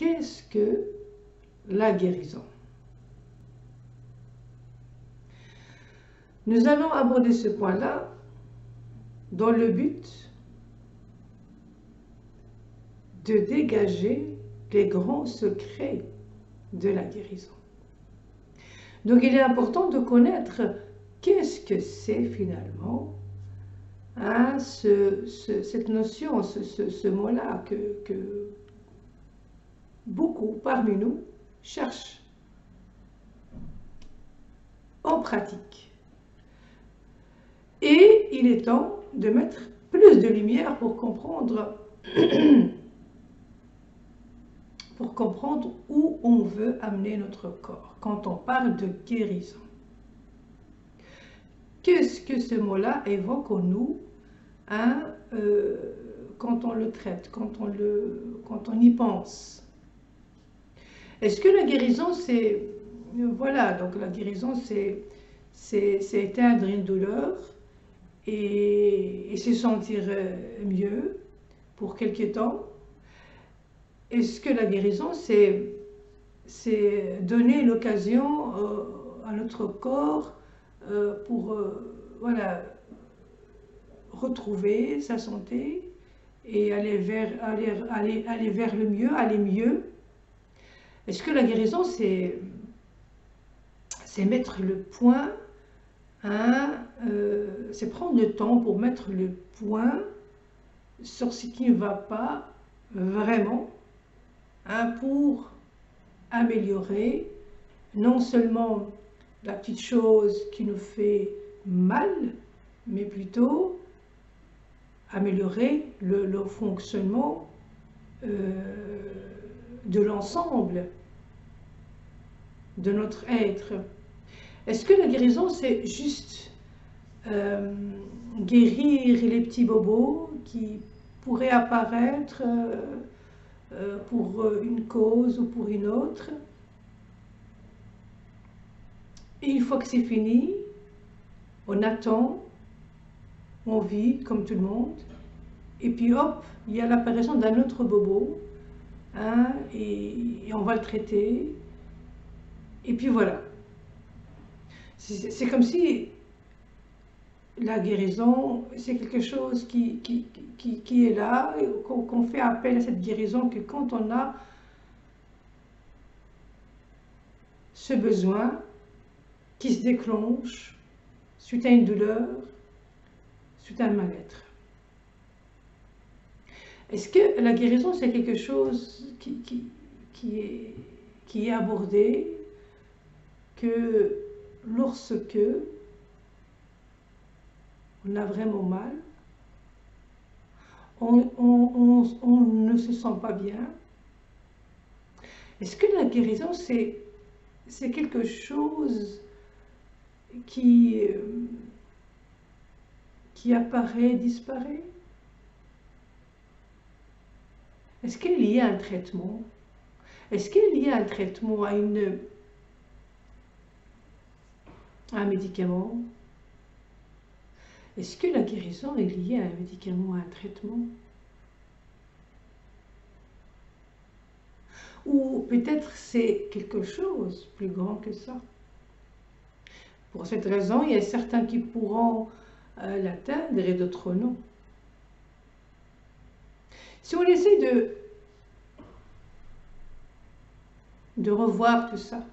qu'est-ce que la guérison? Nous allons aborder ce point-là dans le but de dégager les grands secrets de la guérison. Donc il est important de connaître qu'est-ce que c'est finalement cette notion, ce mot-là que beaucoup parmi nous cherchent en pratique. Et il est temps de mettre plus de lumière pour comprendre où on veut amener notre corps quand on parle de guérison. Qu'est-ce que ce mot-là évoque en nous quand on le traite, quand on y pense? Est-ce que la guérison, c'est... Voilà, donc la guérison, c'est éteindre une douleur et se sentir mieux pour quelque temps? Est-ce que la guérison, c'est donner l'occasion à notre corps pour voilà, retrouver sa santé et aller vers le mieux, aller mieux? Est-ce que la guérison, c'est mettre le point, c'est prendre le temps pour mettre le point sur ce qui ne va pas vraiment, pour améliorer non seulement la petite chose qui nous fait mal, mais plutôt améliorer le fonctionnement de l'ensemble de notre être. Est-ce que la guérison, c'est juste guérir les petits bobos qui pourraient apparaître pour une cause ou pour une autre? Et une fois que c'est fini, on attend, on vit comme tout le monde, et puis hop, il y a l'apparition d'un autre bobo, et on va le traiter, et puis voilà. C'est comme si la guérison, c'est quelque chose qui est là, qu'on fait appel à cette guérison, que quand on a ce besoin qui se déclenche suite à une douleur, suite à un mal-être. Est-ce que la guérison, c'est quelque chose qui est abordé que lorsque on a vraiment mal, on ne se sent pas bien? Est-ce que la guérison, c'est quelque chose qui apparaît, disparaît? Est-ce qu'il y a un traitement? Est-ce qu'il y a un traitement à un médicament? Est-ce que la guérison est liée à un médicament, à un traitement? Ou peut-être c'est quelque chose plus grand que ça. Pour cette raison, il y a certains qui pourront l'atteindre et d'autres non. Si on essaie de revoir tout ça,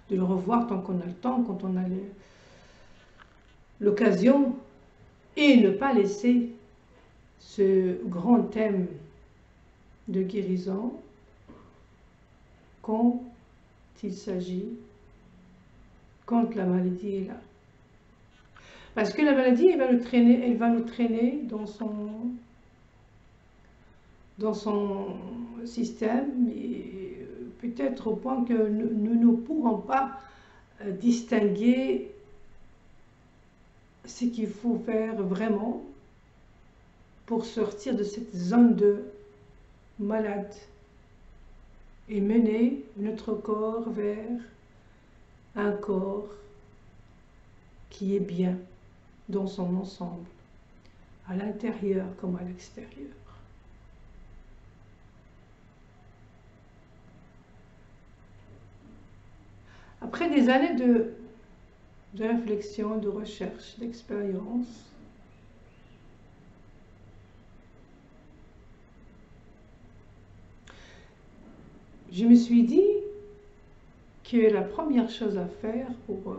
de le revoir tant qu'on a le temps, quand on a l'occasion, et ne pas laisser ce grand thème de guérison quand il s'agit, quand la maladie est là. Parce que la maladie, elle va nous traîner dans son système, et peut-être au point que nous ne pourrons pas distinguer ce qu'il faut faire vraiment pour sortir de cette zone de malade et mener notre corps vers un corps qui est bien dans son ensemble, à l'intérieur comme à l'extérieur. Après des années de réflexion, de recherche, d'expérience, je me suis dit que la première chose à faire pour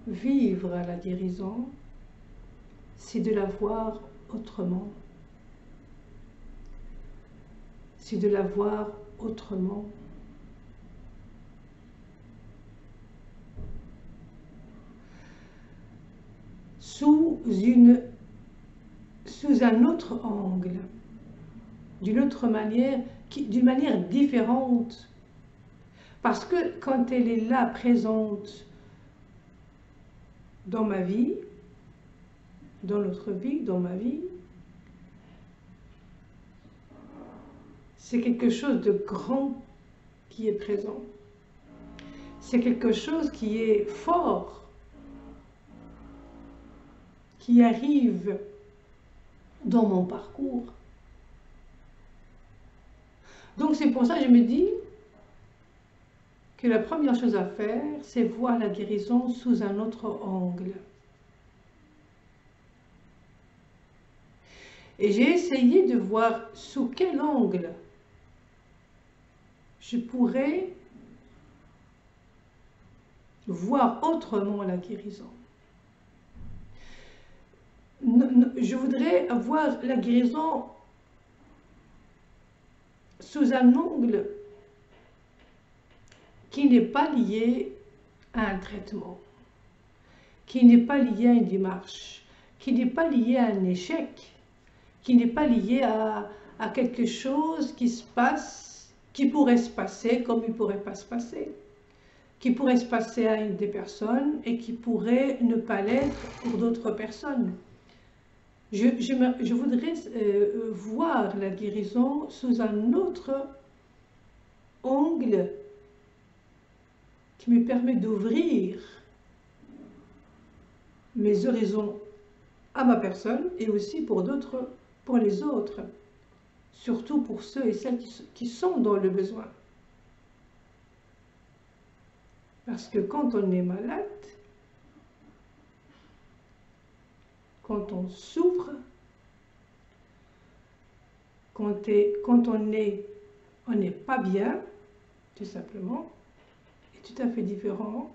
vivre la guérison, c'est de la voir autrement. C'est de la voir autrement. Sous un autre angle, d'une autre manière, d'une manière différente. Parce que quand elle est là, présente dans ma vie, dans notre vie, dans ma vie, c'est quelque chose de grand qui est présent. C'est quelque chose qui est fort, qui arrive dans mon parcours. Donc c'est pour ça que je me dis que la première chose à faire, c'est voir la guérison sous un autre angle. Et j'ai essayé de voir sous quel angle je pourrais voir autrement la guérison. Je voudrais voir la guérison sous un angle qui n'est pas lié à un traitement, qui n'est pas lié à une démarche, qui n'est pas lié à un échec, qui n'est pas lié à quelque chose qui se passe, qui pourrait se passer comme il ne pourrait pas se passer, qui pourrait se passer à une des personnes et qui pourrait ne pas l'être pour d'autres personnes. Je voudrais voir la guérison sous un autre angle qui me permet d'ouvrir mes horizons à ma personne et aussi pour d'autres, pour les autres, surtout pour ceux et celles qui sont dans le besoin. Parce que quand on est malade, quand on souffre, quand on n'est pas bien, tout simplement, est tout à fait différent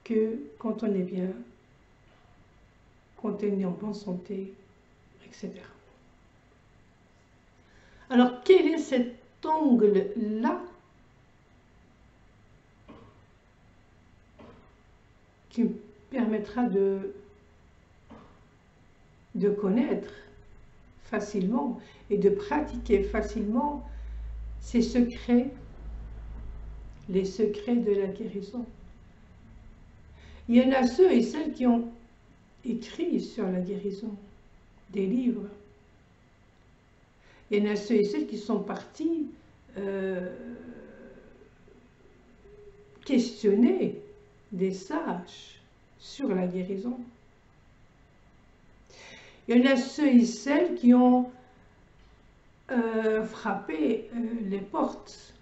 que quand on est bien, quand on est en bonne santé, etc. Alors, quel est cet angle-là qui me permettra de connaître facilement et de pratiquer facilement ces secrets, les secrets de la guérison. Il y en a ceux et celles qui ont écrit sur la guérison des livres. Il y en a ceux et celles qui sont partis questionner des sages sur la guérison. Il y en a ceux et celles qui ont frappé les portes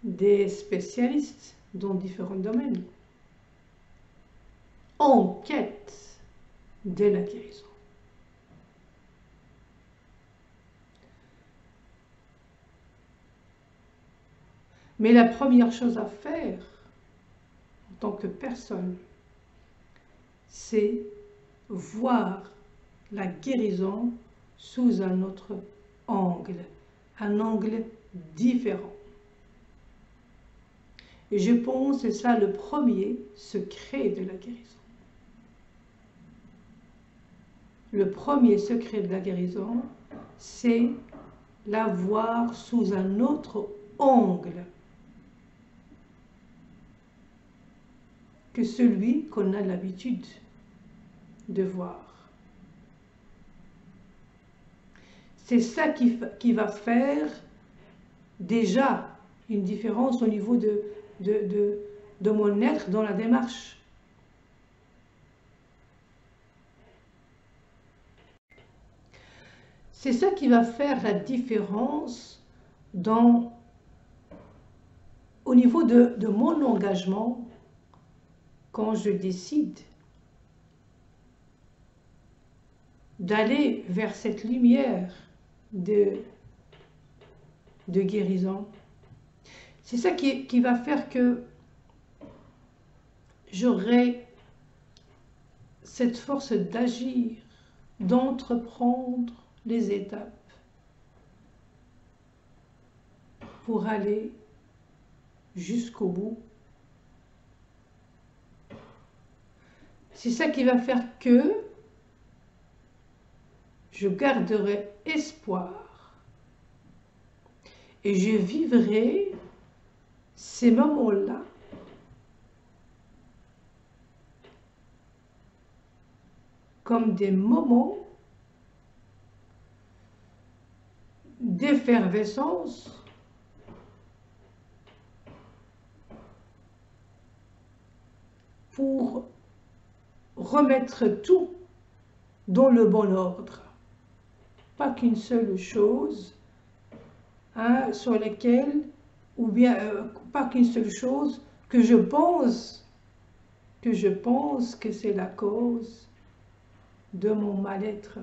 des spécialistes dans différents domaines, en quête de la guérison. Mais la première chose à faire en tant que personne, c'est voir la guérison sous un autre angle, un angle différent. Et je pense que c'est ça le premier secret de la guérison. Le premier secret de la guérison, c'est la voir sous un autre angle que celui qu'on a l'habitude de voir. C'est ça qui va faire déjà une différence au niveau de mon être dans la démarche. C'est ça qui va faire la différence au niveau de mon engagement, quand je décide d'aller vers cette lumière de guérison, c'est ça qui va faire que j'aurai cette force d'agir, d'entreprendre les étapes pour aller jusqu'au bout. C'est ça qui va faire que je garderai espoir et je vivrai ces moments-là comme des moments d'effervescence pour remettre tout dans le bon ordre. Pas qu'une seule chose sur laquelle, ou bien pas qu'une seule chose que je pense que c'est la cause de mon mal-être.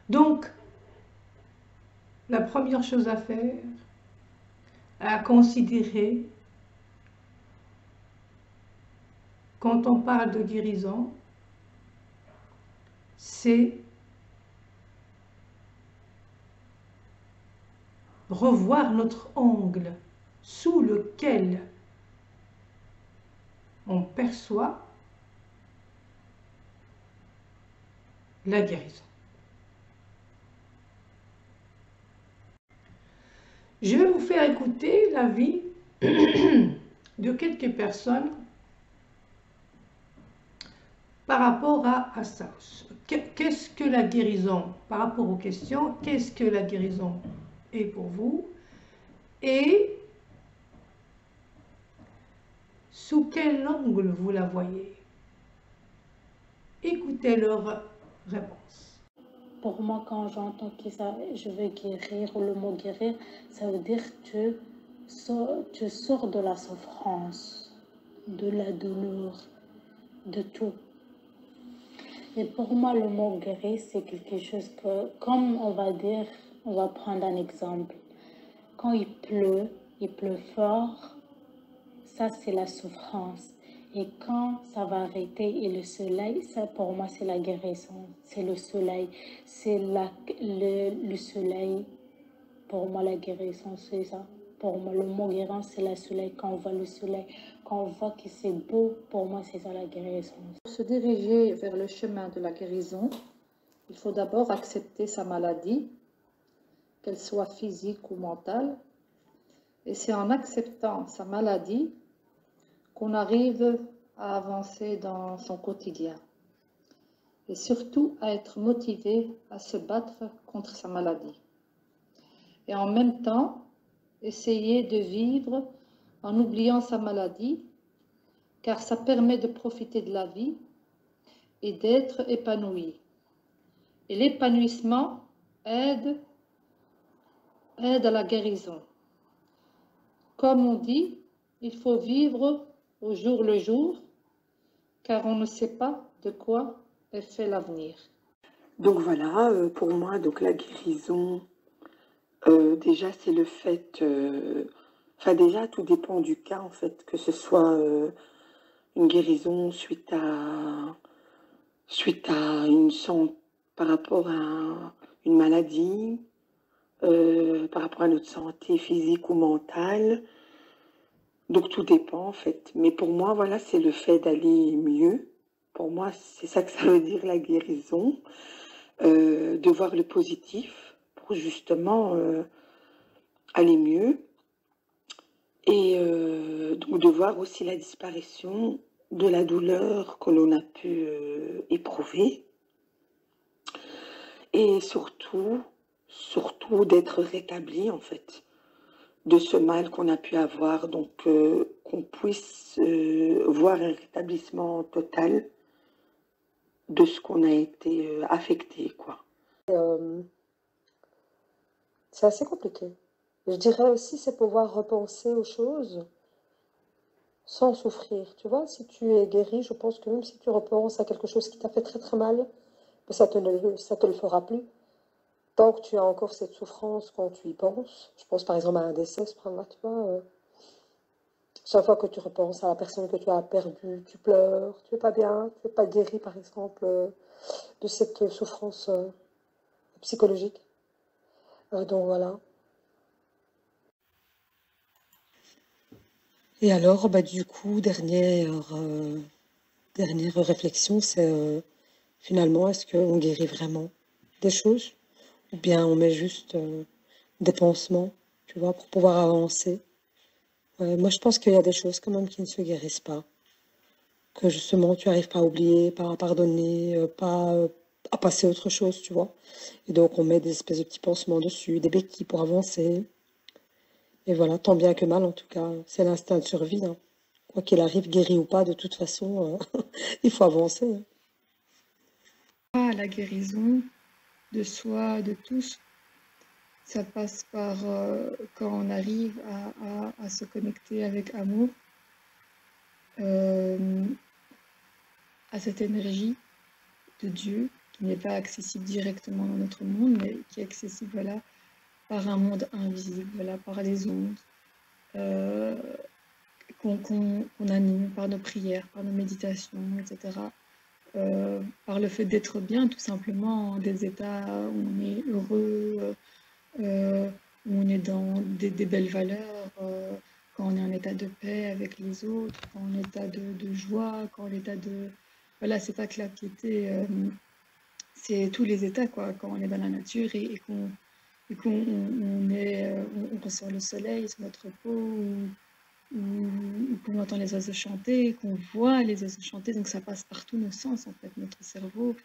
Donc, la première chose à faire, à considérer, quand on parle de guérison, c'est revoir notre angle sous lequel on perçoit la guérison. Je vais vous faire écouter l'avis de quelques personnes par rapport à ça. Qu'est-ce que la guérison? Par rapport aux questions, qu'est-ce que la guérison est pour vous? Et sous quel angle vous la voyez? Écoutez leur réponse. Pour moi, quand j'entends que je veux guérir, ou le mot guérir, ça veut dire que tu sors de la souffrance, de la douleur, de tout. Et pour moi, le mot guérir, c'est quelque chose que, comme on va dire, on va prendre un exemple. Quand il pleut fort, ça c'est la souffrance. Et quand ça va arrêter et le soleil, ça pour moi c'est la guérison, c'est le soleil, c'est le soleil. Pour moi la guérison c'est ça. Pour moi le mot guérison c'est le soleil, quand on voit le soleil, quand on voit que c'est beau, pour moi c'est ça la guérison. Pour se diriger vers le chemin de la guérison, il faut d'abord accepter sa maladie, qu'elle soit physique ou mentale. Et c'est en acceptant sa maladie qu'on arrive à avancer dans son quotidien. Et surtout à être motivé à se battre contre sa maladie. Et en même temps, essayer de vivre en oubliant sa maladie, car ça permet de profiter de la vie et d'être épanoui. Et l'épanouissement aide à la guérison. Comme on dit, il faut vivre au jour le jour, car on ne sait pas de quoi est fait l'avenir. Donc voilà, pour moi, donc la guérison, déjà c'est le fait, enfin déjà tout dépend du cas en fait, que ce soit une guérison suite à par rapport à une maladie, par rapport à notre santé physique ou mentale. Donc tout dépend en fait. Mais pour moi, voilà, c'est le fait d'aller mieux. Pour moi, c'est ça que ça veut dire la guérison. De voir le positif pour justement aller mieux. Et donc de voir aussi la disparition de la douleur que l'on a pu éprouver. Et surtout d'être rétabli en fait de ce mal qu'on a pu avoir, donc qu'on puisse voir un rétablissement total de ce qu'on a été affecté, quoi. C'est assez compliqué. Je dirais aussi, c'est pouvoir repenser aux choses sans souffrir. Tu vois, si tu es guéri, je pense que même si tu repenses à quelque chose qui t'a fait très très mal, ben ça te le fera plus. Tant que tu as encore cette souffrance quand tu y penses, je pense par exemple à un décès, tu vois, chaque fois que tu repenses à la personne que tu as perdue, tu pleures, tu n'es pas bien, tu n'es pas guéri par exemple de cette souffrance psychologique. Donc voilà. Et alors, bah, du coup, dernière réflexion, c'est finalement, est-ce qu'on guérit vraiment des choses? Ou bien on met juste des pansements, tu vois, pour pouvoir avancer? Moi, je pense qu'il y a des choses quand même qui ne se guérissent pas. Que justement, tu n'arrives pas à oublier, pas à pardonner, pas à passer à autre chose, tu vois. Et donc, on met des espèces de petits pansements dessus, des béquilles pour avancer. Et voilà, tant bien que mal, en tout cas, c'est l'instinct de survie, hein. Quoi qu'il arrive, guéri ou pas, de toute façon, il faut avancer, hein. La guérison de soi, de tous, ça passe par quand on arrive à se connecter avec amour, à cette énergie de Dieu qui n'est pas accessible directement dans notre monde, mais qui est accessible voilà, par un monde invisible, voilà, par les ondes, qu'on anime par nos prières, par nos méditations, etc. Par le fait d'être bien, tout simplement, des états où on est heureux, où on est dans des belles valeurs, quand on est en état de paix avec les autres, quand on est en état de joie, quand on est en état de... Voilà, c'est pas que la piété, c'est tous les états, quoi, quand on est dans la nature et qu'on on ressent le soleil sur notre peau, ou qu'on entend les oiseaux chanter, qu'on voit les oiseaux chanter, donc ça passe par tous nos sens, en fait. Notre cerveau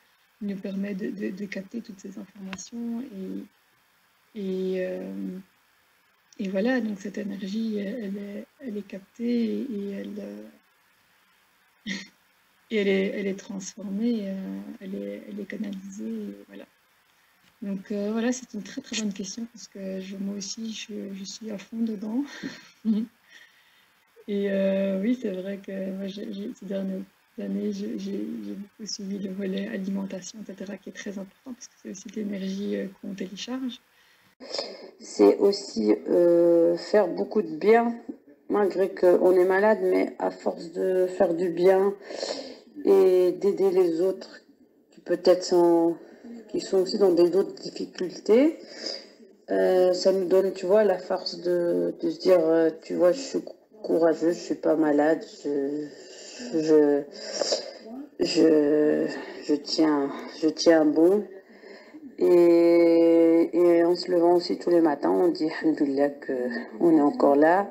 nous permet de capter toutes ces informations et voilà, donc cette énergie, elle est captée et elle est transformée, elle est canalisée, et voilà. Donc voilà, c'est une très très bonne question parce que moi aussi, je suis à fond dedans. Et oui, c'est vrai que moi, ces dernières années, j'ai beaucoup suivi le volet alimentation, etc., qui est très important parce que c'est aussi de l'énergie qu'on télécharge. C'est aussi faire beaucoup de bien, malgré qu'on est malade, mais à force de faire du bien et d'aider les autres qui peut-être qui sont aussi dans d'autres difficultés, ça nous donne, tu vois, la force de se dire, tu vois, je suis courageuse, je suis pas malade, je tiens bon. Et en se levant aussi tous les matins, on dit alhamdoulilah qu'on est encore là.